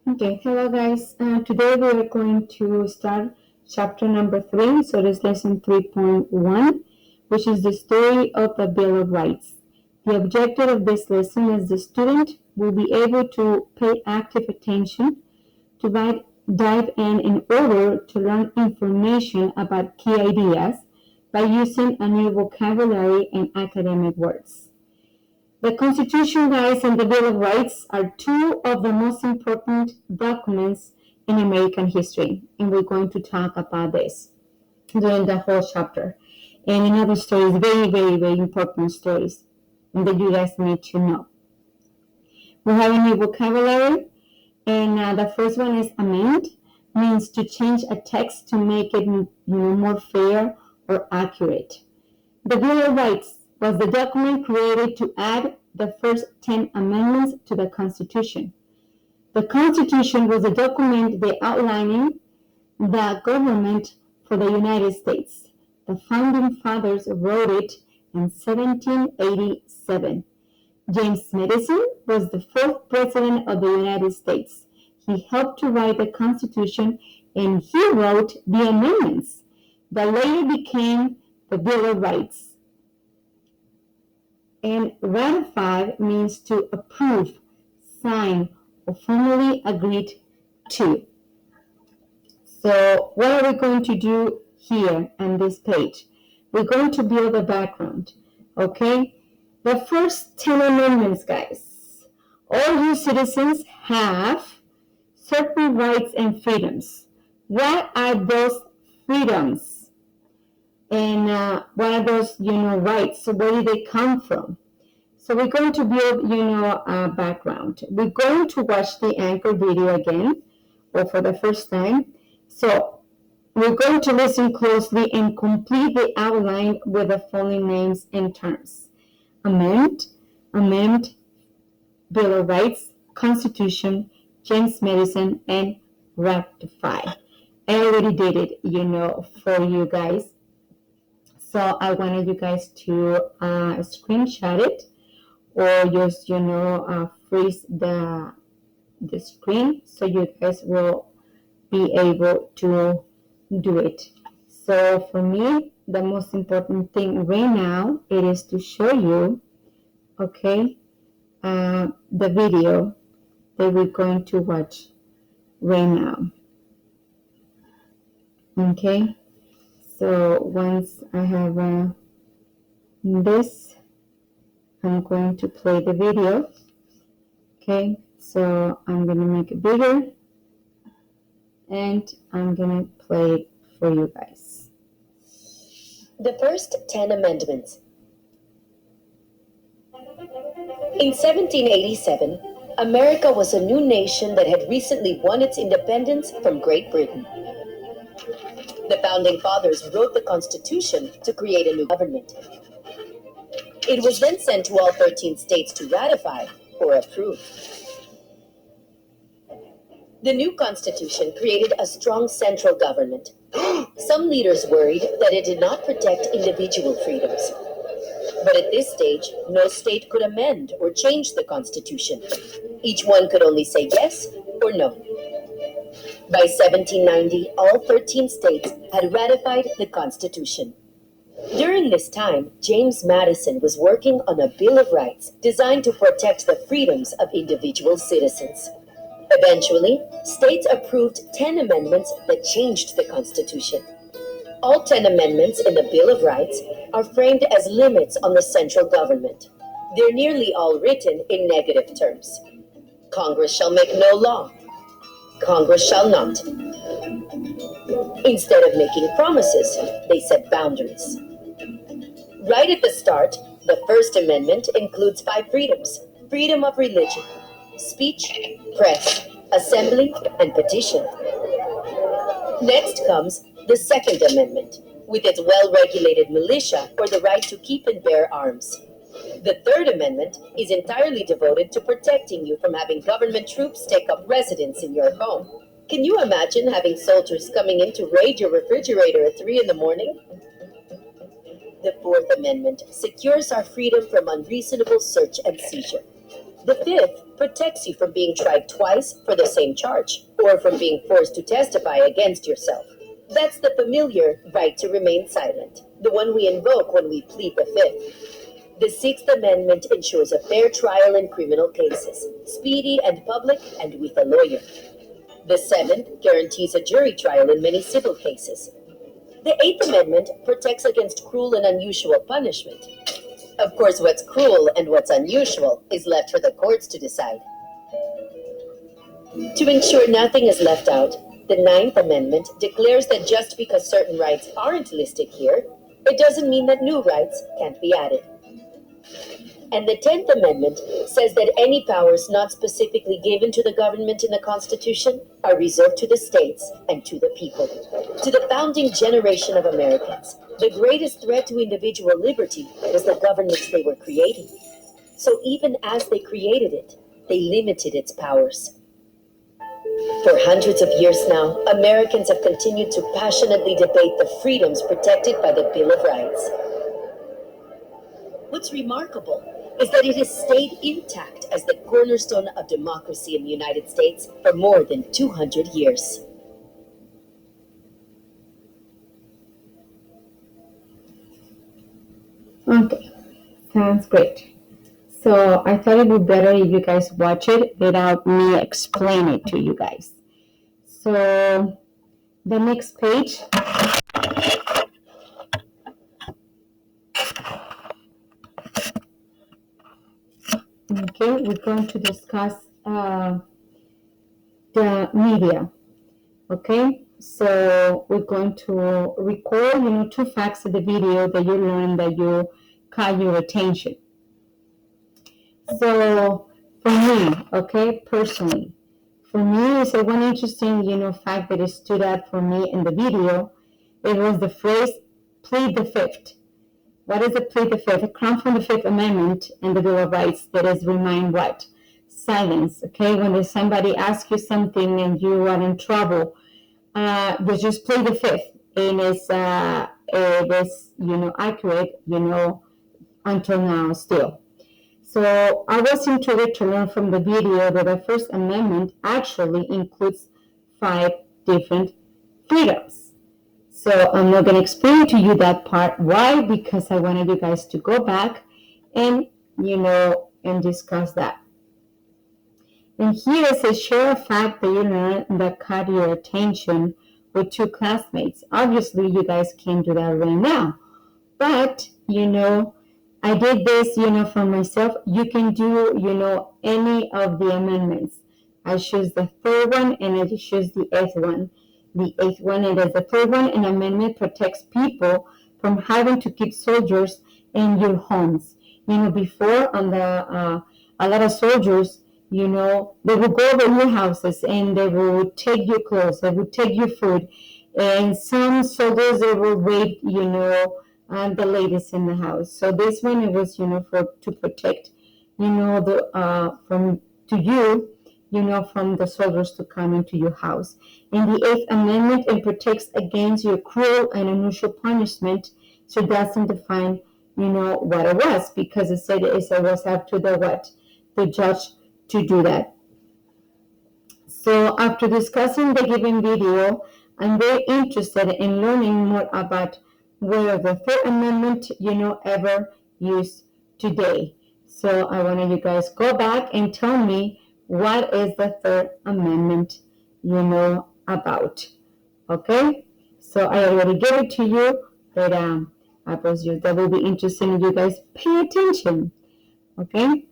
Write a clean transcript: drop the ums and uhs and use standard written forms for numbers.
Okay, hello guys. Today we are going to start chapter number 3. So this lesson 3.1, which is the story of the Bill of Rights. The objective of this lesson is the student will be able to pay active attention to dive in order to learn information about key ideas by using a new vocabulary and academic words. The Constitution, guys, and the Bill of Rights are two of the most important documents in American history, and we're going to talk about this during the whole chapter. And another stories, very important stories that you guys need to know. We have a new vocabulary, and the first one is amend, means to change a text to make it more fair or accurate. The Bill of Rights was the document created to add the first 10 amendments to the Constitution. The Constitution was a document outlining the government for the United States. The founding fathers wrote it in 1787. James Madison was the fourth president of the United States. He helped to write the Constitution and he wrote the amendments that later became the Bill of Rights. And ratify means to approve, sign, or formally agreed to. So what are we going to do here on this page? We're going to build a background, okay? The first 10 amendments, guys. All you citizens have certain rights and freedoms. What are those freedoms? And what are those, rights? So where do they come from? So we're going to build, a background. We're going to watch the anchor video again, or for the first time. So we're going to listen closely and complete the outline with the following names and terms. Amend, Bill of Rights, Constitution, James Madison, and ratify. I already did it, for you guys. So I wanted you guys to screenshot it or just, freeze the screen so you guys will be able to do it. So for me, the most important thing right now, it is to show you, okay, the video that we're going to watch right now. Okay, so once I have this, I'm going to play the video. Okay, so I'm going to make it bigger and I'm going to play it for you guys. The first 10 amendments. In 1787, America was a new nation that had recently won its independence from Great Britain. The Founding Fathers wrote the Constitution to create a new government. It was then sent to all 13 states to ratify or approve. The new Constitution created a strong central government. Some leaders worried that it did not protect individual freedoms. But at this stage, no state could amend or change the Constitution. Each one could only say yes or no. By 1790, all 13 states had ratified the Constitution. During this time, James Madison was working on a Bill of Rights designed to protect the freedoms of individual citizens. Eventually, states approved 10 amendments that changed the Constitution. All 10 amendments in the Bill of Rights are framed as limits on the central government. They're nearly all written in negative terms. Congress shall make no law. Congress shall not. Instead of making promises, they set boundaries. Right at the start, the First Amendment includes 5 freedoms: freedom of religion, speech, press, assembly, and petition. Next comes the Second Amendment, with its well-regulated militia or the right to keep and bear arms. The Third Amendment is entirely devoted to protecting you from having government troops take up residence in your home. Can you imagine having soldiers coming in to raid your refrigerator at 3 in the morning? The Fourth Amendment secures our freedom from unreasonable search and seizure. The fifth protects you from being tried twice for the same charge, or from being forced to testify against yourself. That's the familiar right to remain silent, the one we invoke when we plead the fifth. The Sixth Amendment ensures a fair trial in criminal cases, speedy and public, and with a lawyer. The seventh guarantees a jury trial in many civil cases. The Eighth Amendment protects against cruel and unusual punishment. Of course, what's cruel and what's unusual is left for the courts to decide. To ensure nothing is left out, the Ninth Amendment declares that just because certain rights aren't listed here, it doesn't mean that new rights can't be added. And the 10th Amendment says that any powers not specifically given to the government in the Constitution are reserved to the states and to the people. To the founding generation of Americans, the greatest threat to individual liberty was the governments they were creating. So even as they created it, they limited its powers. For hundreds of years now, Americans have continued to passionately debate the freedoms protected by the Bill of Rights. What's remarkable is that it has stayed intact as the cornerstone of democracy in the United States for more than 200 years. Okay, sounds great. So I thought it would be better if you guys watch it without me explain it to you guys. So the next page. Okay, we're going to discuss the media. Okay, so we're going to record, two facts of the video that you learned that you caught your attention. So for me, okay, personally, for me, it's one interesting, fact that it stood out for me in the video. It was the phrase "plead the fifth." What is the plead the fifth? It comes from the Fifth Amendment and the Bill of Rights. That is, remind what? Silence. Okay, when there's somebody asks you something and you are in trouble, you just plead the fifth, and it's accurate, until now still. So I was intrigued to learn from the video that the First Amendment actually includes 5 different freedoms. So I'm not going to explain to you that part. Why? Because I wanted you guys to go back and, and discuss that. And here is a share of fact that you learned that caught your attention with 2 classmates. Obviously, you guys can't do that right now. But, I did this, for myself. You can do, any of the amendments. I choose the third one and I choose the eighth one. The eighth one, and as the third one, an amendment protects people from having to keep soldiers in your homes. Before on a lot of soldiers, they would go over your houses and they would take your clothes, they would take your food. And some soldiers, they would rape, the ladies in the house. So this one, it was, to protect, from to you, from the soldiers to come into your house. In the Eighth Amendment, it protects against your cruel and unusual punishment. So it doesn't define, what it was, because it said it was up to the judge to do that. So after discussing the given video, I'm very interested in learning more about whether the Third Amendment, ever used today. So I want you guys go back and tell me what is the Third Amendment, about. Okay? So I already gave it to you, but I suppose that will be interesting if you guys pay attention. Okay?